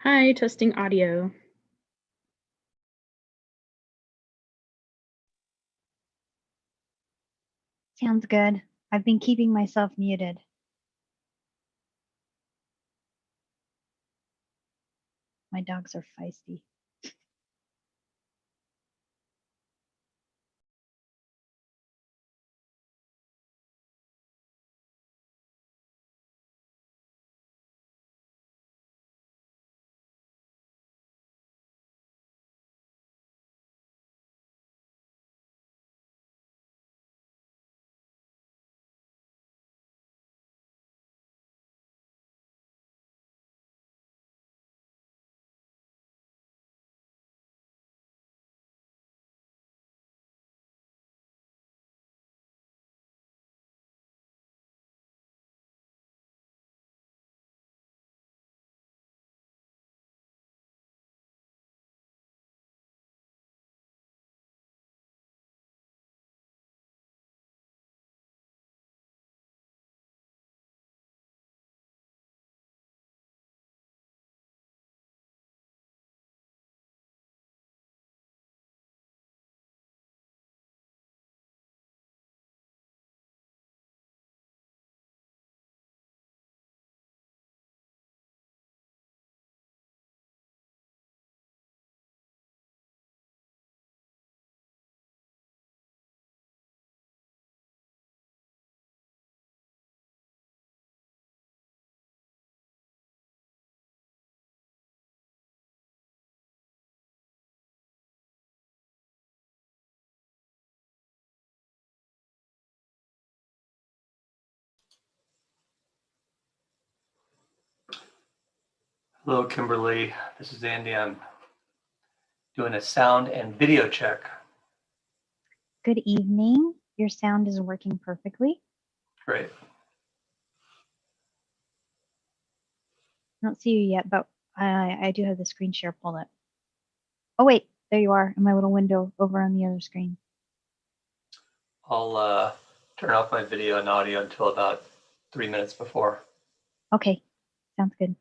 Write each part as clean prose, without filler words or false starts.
Hi, testing audio. Sounds good. I've been keeping myself muted. My dogs are feisty. Hello, Kimberly. This is Andy. I'm doing a sound and video check. Good evening. Your sound is working perfectly. Great. I don't see you yet, but I do have the screen share pulled up. Oh, wait, there you are in my little window over on the other screen. I'll turn off my video and audio until about 3 minutes before. Okay, sounds good.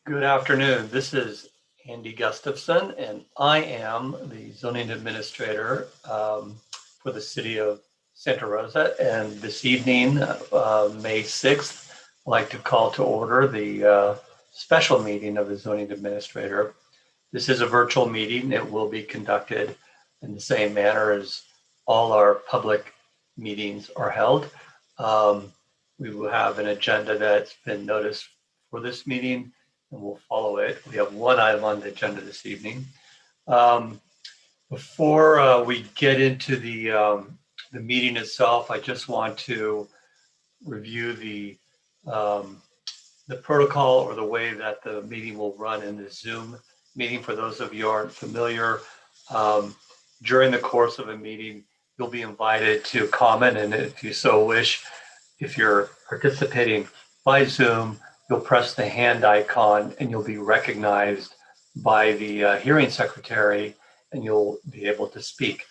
Good afternoon. This is Andy Gustafson, and I am the zoning administrator for the city of Santa Rosa. And this evening, May 6th, I'd like to call to order the special meeting of the zoning administrator. This is a virtual meeting. It will be conducted in the same manner as all our public meetings are held. We will have an agenda that's been noticed for this meeting, and we'll follow it. We have one item on the agenda this evening. Before we get into the meeting itself, I just want to review the protocol or the way that the meeting will run in the Zoom meeting. For those of you who aren't familiar, during the course of a meeting, you'll be invited to comment, and if you so wish, if you're participating by Zoom, you'll press the hand icon and you'll be recognized by the hearing secretary and you'll be able to speak.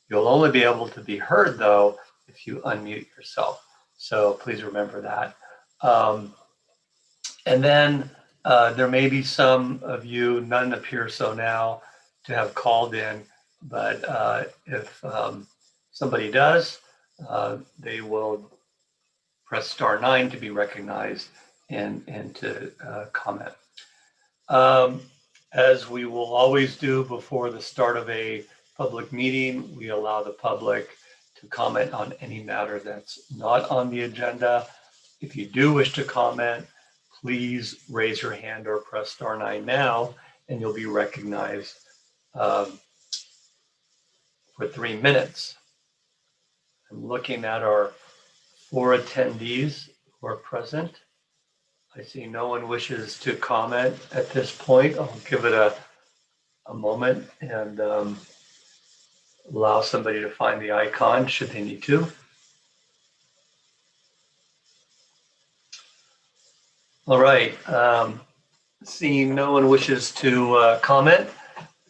You'll only be able to be heard though if you unmute yourself. So please remember that. And then there may be some of you, none appear so now, to have called in, but if somebody does, they will press *9 to be recognized and to comment. As we will always do before the start of a public meeting, we allow the public to comment on any matter that's not on the agenda. If you do wish to comment, please raise your hand or press *9 now, and you'll be recognized for 3 minutes. I'm looking at our 4 attendees who are present. I see no one wishes to comment at this point. I'll give it a moment and allow somebody to find the icon should they need to. All right, seeing no one wishes to comment,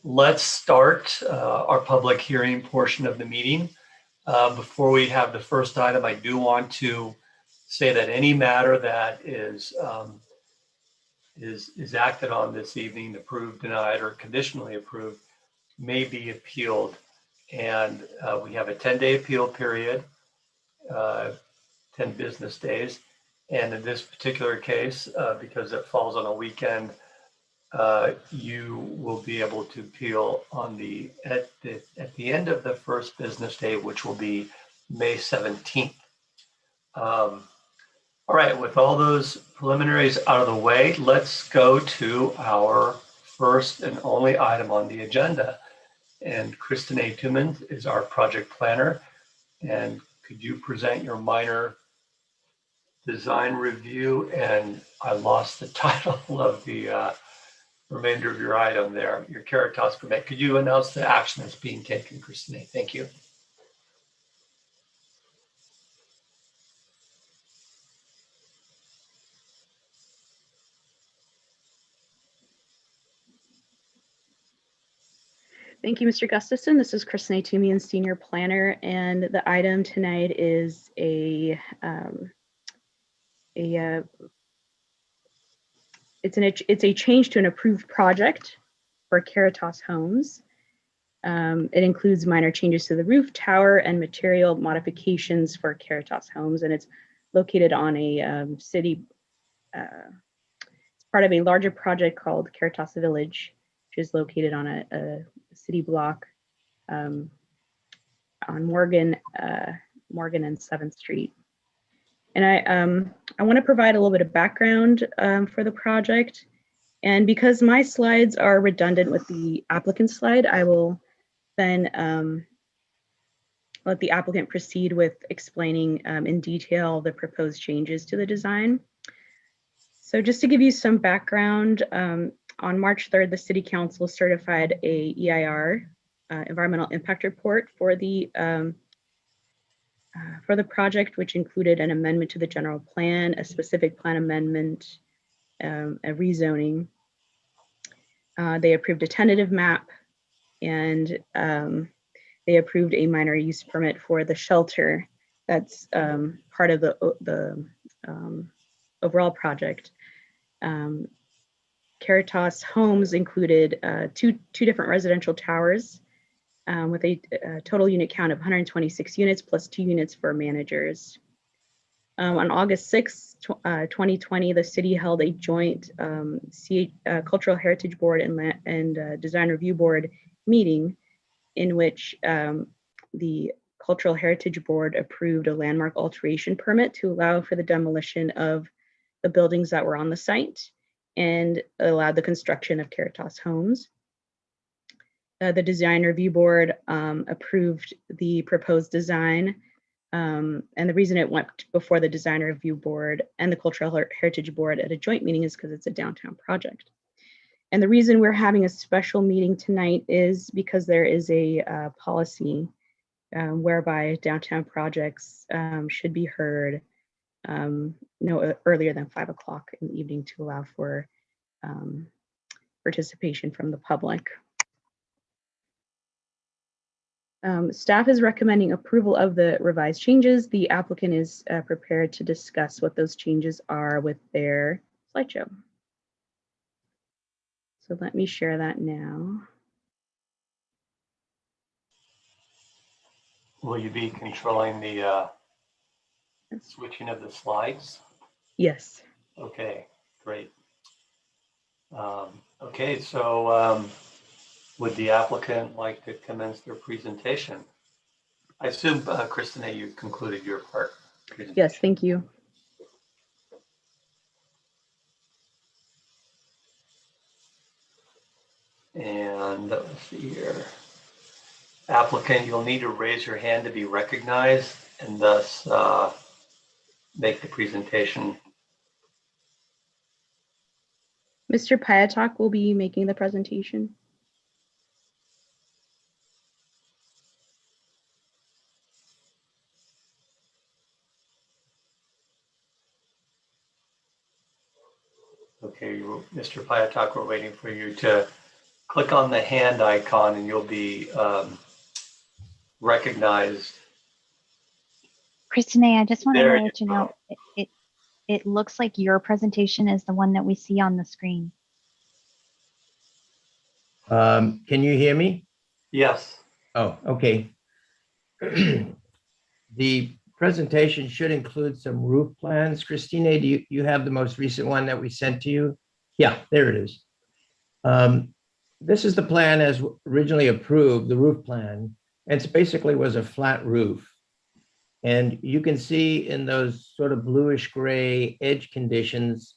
let's start our public hearing portion of the meeting. Before we have the first item, I do want to say that any matter that is acted on this evening, approved, denied, or conditionally approved, may be appealed. And we have a 10-day appeal period, 10 business days. And in this particular case, because it falls on a weekend, you will be able to appeal on at the end of the first business day, which will be May 17th. All right, with all those preliminaries out of the way, let's go to our first and only item on the agenda. And Kristen A. Timmons is our project planner. And could you present your minor design review? And I lost the title of the remainder of your item there, your Caritas permit. Could you announce the action that's being taken, Kristen A.? Thank you. Thank you, Mr. Gustafson. This is Kristen A. Tumian, Senior Planner, and the item tonight is it's a change to an approved project for Caritas Homes. It includes minor changes to the roof, tower, and material modifications for Caritas Homes, and it's located on a city. It's part of a larger project called Caritas Village, which is located on a city block on Morgan and 7th Street. And I want to provide a little bit of background for the project. And because my slides are redundant with the applicant's slide, I will then let the applicant proceed with explaining in detail the proposed changes to the design. So just to give you some background, on March 3rd, the City Council certified a EIR, Environmental Impact Report, for the project, which included an amendment to the general plan, a specific plan amendment, a rezoning. They approved a tentative map, and they approved a minor use permit for the shelter that's part of the overall project. Caritas Homes included two different residential towers with a total unit count of 126 units plus 2 units for managers. On August 6th, 2020, the city held a joint Cultural Heritage Board and Design Review Board meeting in which the Cultural Heritage Board approved a landmark alteration permit to allow for the demolition of the buildings that were on the site and allowed the construction of Caritas Homes. The Design Review Board approved the proposed design, and the reason it went before the Design Review Board and the Cultural Heritage Board at a joint meeting is because it's a downtown project. And the reason we're having a special meeting tonight is because there is a policy whereby downtown projects should be heard no earlier than 5 o'clock in the evening to allow for participation from the public. Staff is recommending approval of the revised changes. The applicant is prepared to discuss what those changes are with their slideshow. So let me share that now. Will you be controlling the switching of the slides? Yes. Okay, great. Okay, so would the applicant like to commence their presentation? I assume, Christina, you concluded your part. Yes, thank you. And let's see here. Applicant, you'll need to raise your hand to be recognized and thus make the presentation. Mr. Piatak will be making the presentation. Okay, Mr. Piatak, we're waiting for you to click on the hand icon and you'll be recognized. Christine, I just wanted There to let you know, it looks like your presentation is the one that we see on the screen. Can you hear me? Yes. Oh, okay. The presentation should include some roof plans. Christina, do you have the most recent one that we sent to you? Yeah, there it is. This is the plan as originally approved, the roof plan. And it basically was a flat roof. And you can see in those sort of bluish gray edge conditions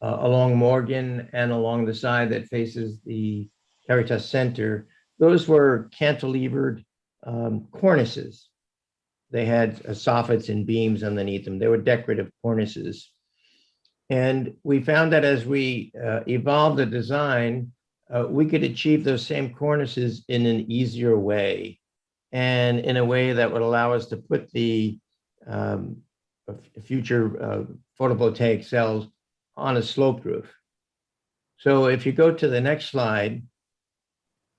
along Morgan and along the side that faces the Caritas Center, those were cantilevered cornices. They had soffits and beams underneath them. They were decorative cornices. And we found that as we evolved the design, we could achieve those same cornices in an easier way and in a way that would allow us to put the future photovoltaic cells on a sloped roof. So if you go to the next slide,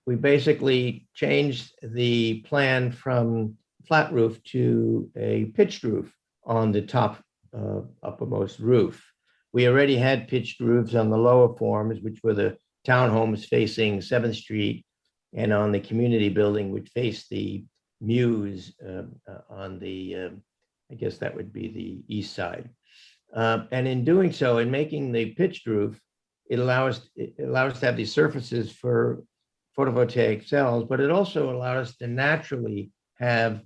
we basically changed the plan from flat roof to a pitched roof on the top uppermost roof. We already had pitched roofs on the lower forms, which were the townhomes facing 7th Street and on the community building, which faced the Muse on the, I guess that would be the east side. And in doing so, in making the pitched roof, it allows us to have these surfaces for photovoltaic cells, but it also allowed us to naturally have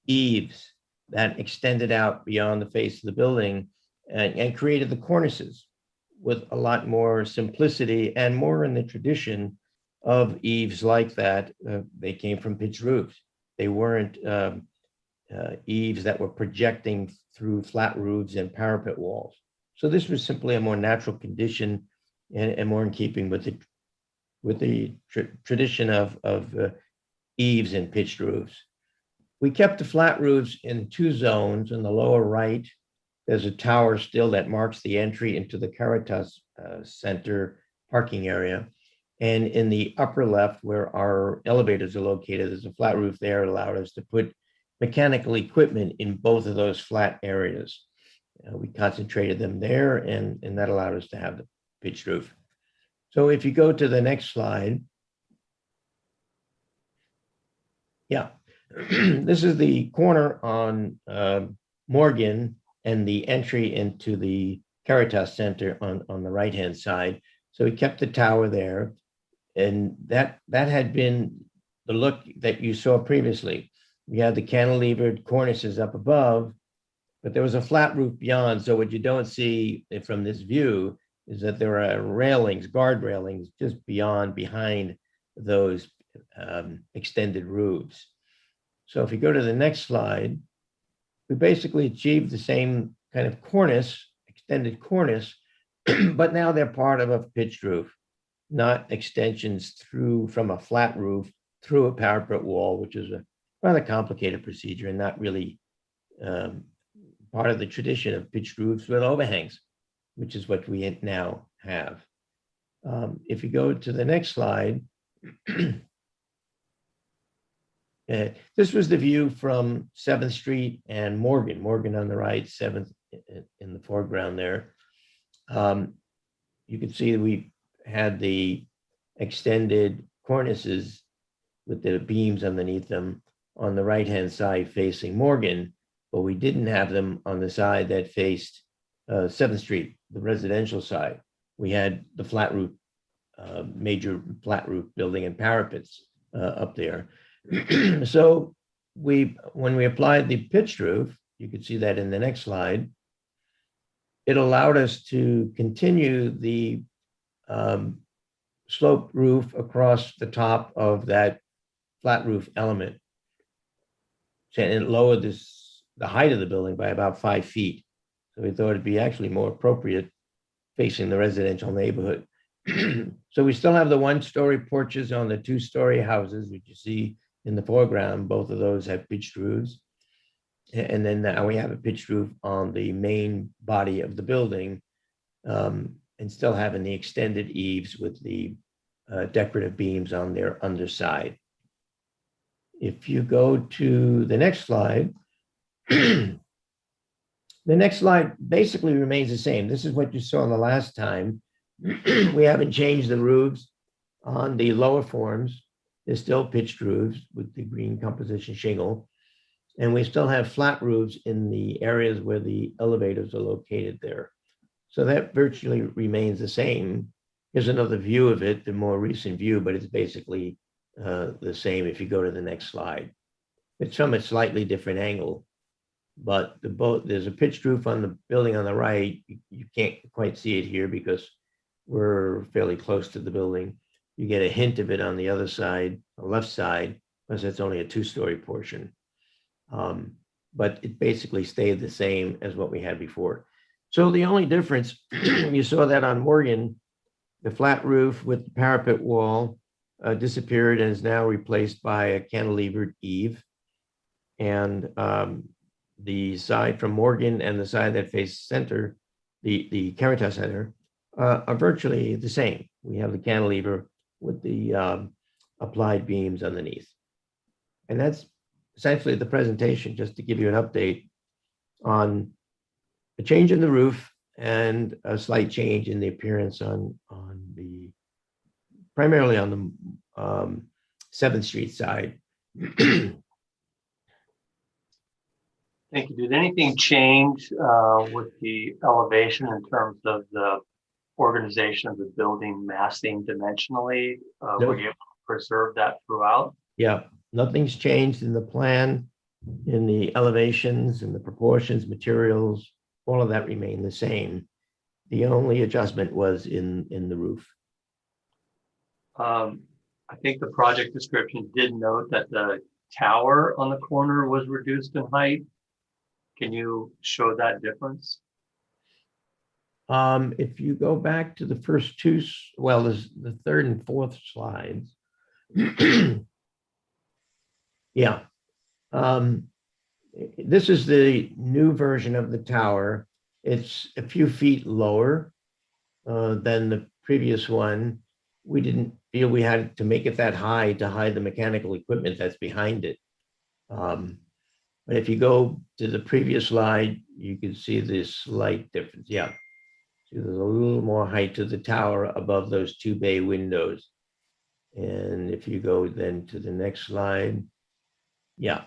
eaves that extended out beyond the face of the building and created the cornices with a lot more simplicity and more in the tradition of eaves like that. They came from pitched roofs. They weren't eaves that were projecting through flat roofs and parapet walls. So this was simply a more natural condition and more in keeping with the tradition of eaves and pitched roofs. We kept the flat roofs in 2 zones. In the lower right, there's a tower still that marks the entry into the Caritas Center parking area. And in the upper left, where our elevators are located, there's a flat roof there. It allowed us to put mechanical equipment in both of those flat areas. We concentrated them there, and that allowed us to have the pitched roof. So if you go to the next slide, yeah, this is the corner on Morgan and the entry into the Caritas Center on the right-hand side. So we kept the tower there, and that had been the look that you saw previously. We had the cantilevered cornices up above, but there was a flat roof beyond. So what you don't see from this view is that there are railings, guard railings, just behind those extended roofs. So if you go to the next slide, we basically achieved the same kind of cornice, extended cornice, but now they're part of a pitched roof, not extensions through from a flat roof through a parapet wall, which is a rather complicated procedure and not really part of the tradition of pitched roofs with overhangs, which is what we now have. If you go to the next slide, this was the view from 7th Street and Morgan on the right, 7th in the foreground there. You can see that we had the extended cornices with the beams underneath them on the right-hand side facing Morgan, but we didn't have them on the side that faced 7th Street, the residential side. We had the flat roof, major flat roof building and parapets up there. So when we applied the pitched roof, you could see that in the next slide, it allowed us to continue the sloped roof across the top of that flat roof element. And it lowered the height of the building by about 5 feet. So we thought it'd be actually more appropriate facing the residential neighborhood. So we still have the 1-story porches on the 2-story houses, which you see in the foreground. Both of those have pitched roofs. And then now we have a pitched roof on the main body of the building, and still having the extended eaves with the decorative beams on their underside. If you go to the next slide, the next slide basically remains the same. This is what you saw the last time. We haven't changed the roofs on the lower forms. They're still pitched roofs with the green composition shingle. And we still have flat roofs in the areas where the elevators are located there. So that virtually remains the same. Here's another view of it, the more recent view, but it's basically the same if you go to the next slide. It's from a slightly different angle, but there's a pitched roof on the building on the right. You can't quite see it here because we're fairly close to the building. You get a hint of it on the other side, the left side, because it's only a 2-story portion. But it basically stayed the same as what we had before. So the only difference, you saw that on Morgan, the flat roof with the parapet wall disappeared and is now replaced by a cantilevered eave. And the side from Morgan and the side that faces center, the Caritas Center, are virtually the same. We have the cantilever with the applied beams underneath. And that's essentially the presentation, just to give you an update on a change in the roof and a slight change in the appearance primarily on the 7th Street side. Thank you. Did anything change with the elevation in terms of the organization of the building massing dimensionally? Nope. Were you able to preserve that throughout? Yeah, nothing's changed in the plan, in the elevations, and the proportions, materials, all of that remain the same. The only adjustment was in the roof. I think the project description did note that the tower on the corner was reduced in height. Can you show that difference? If you go back to the first two, well, there's the 3rd and 4th slides. Yeah. This is the new version of the tower. It's a few feet lower than the previous one. We didn't feel we had to make it that high to hide the mechanical equipment that's behind it. But if you go to the previous slide, you can see this slight difference. Yeah. So there's a little more height to the tower above those two bay windows. And if you go then to the next slide, yeah.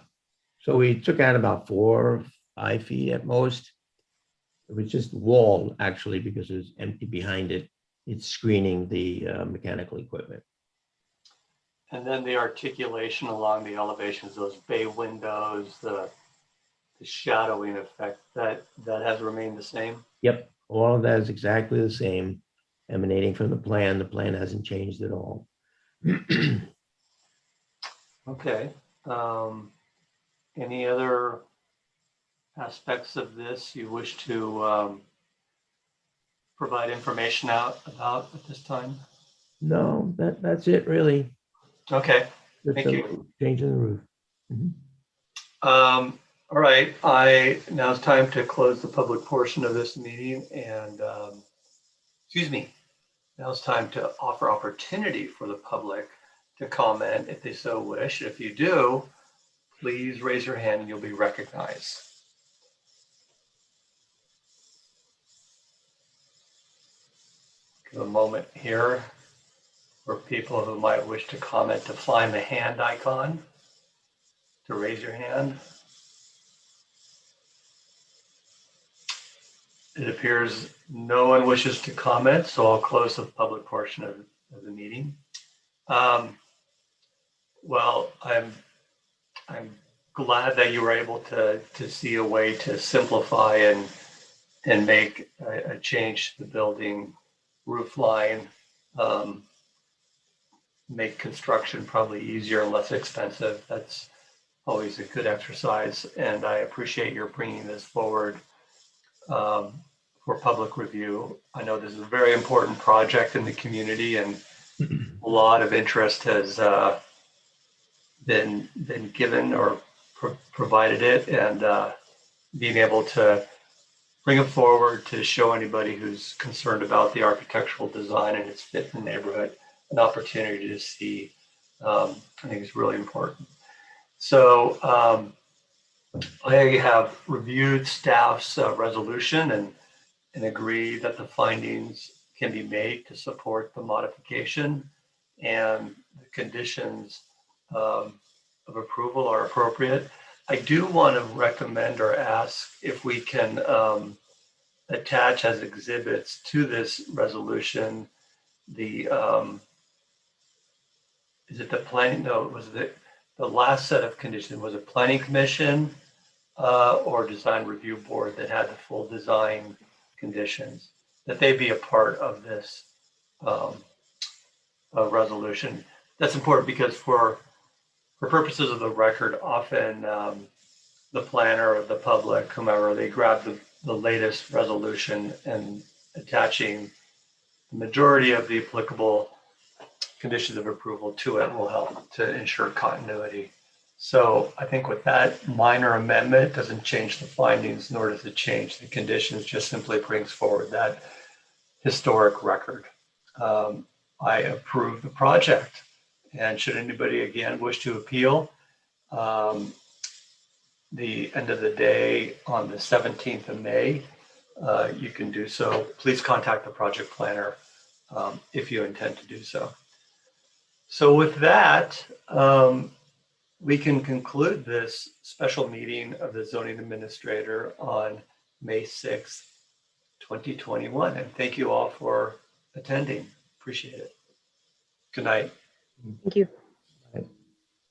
So we took out about 4 or 5 feet at most. It was just wall actually because it was empty behind it. It's screening the mechanical equipment. And then the articulation along the elevations, those bay windows, the shadowing effect, that has remained the same. Yep, all of that is exactly the same, emanating from the plan. The plan hasn't changed at all. Okay. Any other aspects of this you wish to provide information out about at this time? No, that's it really. Okay. Just Thank you. changing the roof. Mhm. All right. Now it's time to close the public portion of this meeting, and excuse me. Now it's time to offer opportunity for the public to comment if they so wish. If you do, please raise your hand and you'll be recognized. Give a moment here for people who might wish to comment to find the hand icon to raise your hand. It appears no one wishes to comment, so I'll close the public portion of the meeting. Well, I'm glad that you were able to see a way to simplify and make a change to the building roof line, make construction probably easier and less expensive. That's always a good exercise, and I appreciate your bringing this forward for public review. I know this is a very important project in the community, and a lot of interest has been given or provided it, and being able to bring it forward to show anybody who's concerned about the architectural design and its fit in the neighborhood an opportunity to see, I think is really important. So I have reviewed staff's resolution and agree that the findings can be made to support the modification, and the conditions of approval are appropriate. I do want to recommend or ask if we can attach as exhibits to this resolution the is it the planning? No, it was the last set of conditions. Was it planning commission or design review board that had the full design conditions, that they be a part of this resolution? That's important because for purposes of the record, often the planner or the public, whomever, they grab the latest resolution and attaching the majority of the applicable conditions of approval to it will help to ensure continuity. So I think with that minor amendment, doesn't change the findings, nor does it change the conditions, just simply brings forward that historic record. I approve the project. And should anybody again wish to appeal, the end of the day on the 17th of May, you can do so. Please contact the project planner if you intend to do so. So with that, we can conclude this special meeting of the zoning administrator on May 6th, 2021. And thank you all for attending. Appreciate it. Good night. Thank you.